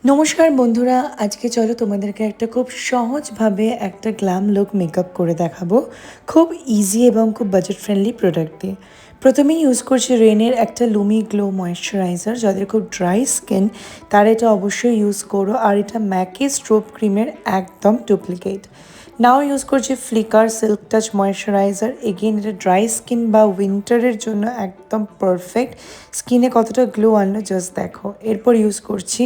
নমস্কার বন্ধুরা, আজকে চলো তোমাদেরকে একটা খুব সহজভাবে একটা গ্ল্যাম লুক মেকআপ করে দেখাবো। খুব ইজি এবং খুব বাজেট ফ্রেন্ডলি প্রোডাক্ট দিয়ে। প্রথমেই ইউজ করছি রেনের একটা লুমি গ্লো ময়েশ্চারাইজার। যাদের খুব ড্রাই স্কিন তারা এটা অবশ্যই ইউজ করো, আর এটা ম্যাকি স্ট্রোব ক্রিমের একদম ডুপ্লিকেট। নাও ইউজ করছি flicker silk touch moisturiser. Again এটা ড্রাই স্কিন বা উইন্টারের জন্য একদম পারফেক্ট। স্কিনে কতটা গ্লো আনলো জাস্ট দেখো। এরপর ইউজ করছি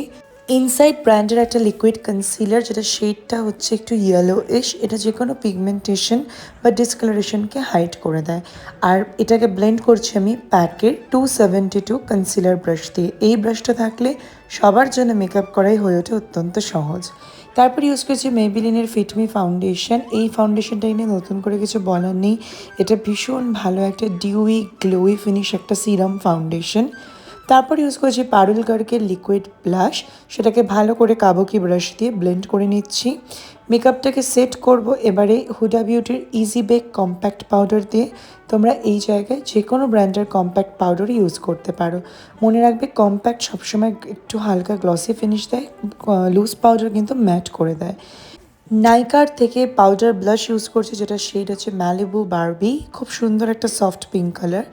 ইনসাইড ব্র্যান্ডের একটা লিকুইড কনসিলার, যেটা শেডটা হচ্ছে একটু ইয়েলো-ইশ। এটা যে কোনো পিগমেন্টেশন বা ডিসকালারেশনকে হাইড করে দেয়। আর এটাকে ব্লেন্ড করছি আমি প্যাকের 272 কনসিলার ব্রাশ দিয়ে। এই ব্রাশটা থাকলে সবার জন্য মেকআপ করাই হয়ে ওঠে অত্যন্ত সহজ। তারপর ইউজ করছি মেবিলিনের ফিটমি ফাউন্ডেশন। এই ফাউন্ডেশনটা নিয়ে নতুন করে কিছু বলার নেই। এটা ভীষণ ভালো একটা ডিউই গ্লোই ফিনিশ একটা সিরাম ফাউন্ডেশন। তারপর ইউজ করেছি পারুল গার্গের লিকুইড ব্লাশ। সেটাকে ভালো করে কাবুকি ব্রাশ দিয়ে ব্লেন্ড করে নিচ্ছি। মেকআপটাকে সেট করব এবারে হুডা বিউটির ইজি বেক কম্প্যাক্ট পাউডার দিয়ে। তোমরা এই জায়গায় যে কোনো ব্র্যান্ডের কম্প্যাক্ট পাউডার ইউজ করতে পারো। মনে রাখবে কম্প্যাক্ট সবসময় একটু হালকা গ্লসি ফিনিশ দেয়, লুজ পাউডার কিন্তু ম্যাট করে দেয়। নাইকার থেকে পাউডার ব্লাশ ইউজ করছি, যেটা শেড হচ্ছে ম্যালিবু বারবি। খুব সুন্দর একটা সফট পিঙ্ক কালার।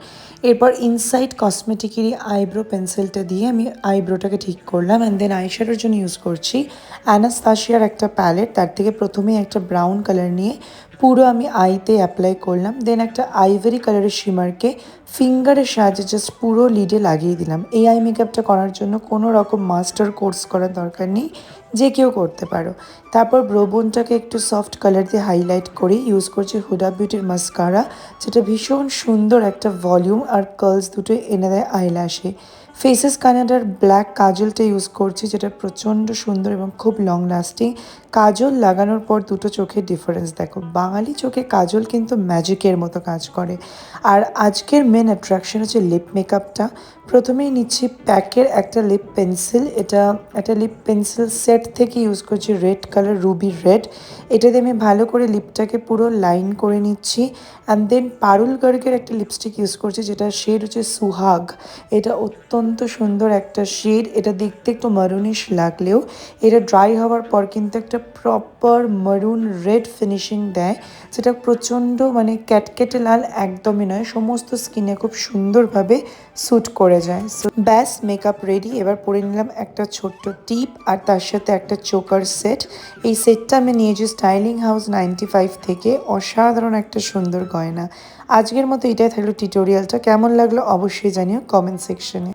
এরপর ইনসাইড কসমেটিকেরই আইব্রো পেন্সিলটা দিয়ে আমি আইব্রোটাকে ঠিক করলাম। অ্যান্ড দেন আইশ্যাডোর জন্য ইউজ করছি অ্যানাস্তাসিয়ার একটা প্যালেট। তার থেকে প্রথমেই একটা ব্রাউন কালার নিয়ে পুরো আমি আইতে অ্যাপ্লাই করলাম। দেন একটা আইভরি কালারের শিমারকে ফিঙ্গারের সাহায্যে জাস্ট পুরো লিডে লাগিয়ে দিলাম। এই আই মেকআপটা করার জন্য কোনো রকম মাস্টার কোর্স করার দরকার নেই, যে কেউ করতে পারো। তারপর ব্রোবোনটাকে একটু সফট কালার দিয়ে হাইলাইট করে ইউজ করছি হুডা বিউটির মাস্কারা, যেটা ভীষণ সুন্দর একটা ভলিউম আর কার্লস দুটোই এনে দেয় আইল্যাশে। ফেসেস কানাডার ব্ল্যাক কাজলটা ইউজ করছি, যেটা প্রচণ্ড সুন্দর এবং খুব লং লাস্টিং। কাজল লাগানোর পর দুটো চোখের ডিফারেন্স দেখো। বাঙালি চোখে কাজল কিন্তু ম্যাজিকের মতো কাজ করে। আর আজকের মেন অ্যাট্রাকশন হচ্ছে লিপ মেকআপটা। প্রথমেই নিচ্ছি প্যাকের একটা লিপ পেন্সিল। এটা একটা লিপ পেন্সিল সেট থেকে ইউজ করছি রেড কালার, রুবি রেড। এটা দিয়ে আমি ভালো করে লিপটাকে পুরো লাইন করে নিচ্ছি। অ্যান্ড দেন পারুল গার্গের একটা লিপস্টিক ইউজ করছি, যেটা শেড হচ্ছে সুহাগ। এটা অত্যন্ত সুন্দর একটা শেড। এটা দেখতে একটু মারুনিশ লাগলেও এটা ড্রাই হওয়ার পর কিন্তু একটা প্রপার মারুন রেড ফিনিশিং দেয়, যেটা প্রচণ্ড মানে ক্যাটকেটে লাল একদমই নয়, সমস্ত স্কিনে খুব সুন্দরভাবে স্যুট করে যায়। সো ব্যাস, মেকআপ রেডি। এবার পরে নিলাম একটা ছোট্ট টিপ আর তার সাথে একটা চোকার সেট। এই সেটটা আমি নিয়েছি স্টাইলিং হাউস 95 থেকে। অসাধারণ একটা সুন্দর গয়না। আজকের মতো এটাই থাকলো টিউটোরিয়ালটা। কেমন লাগলো অবশ্যই জানিও কমেন্ট সেকশনে।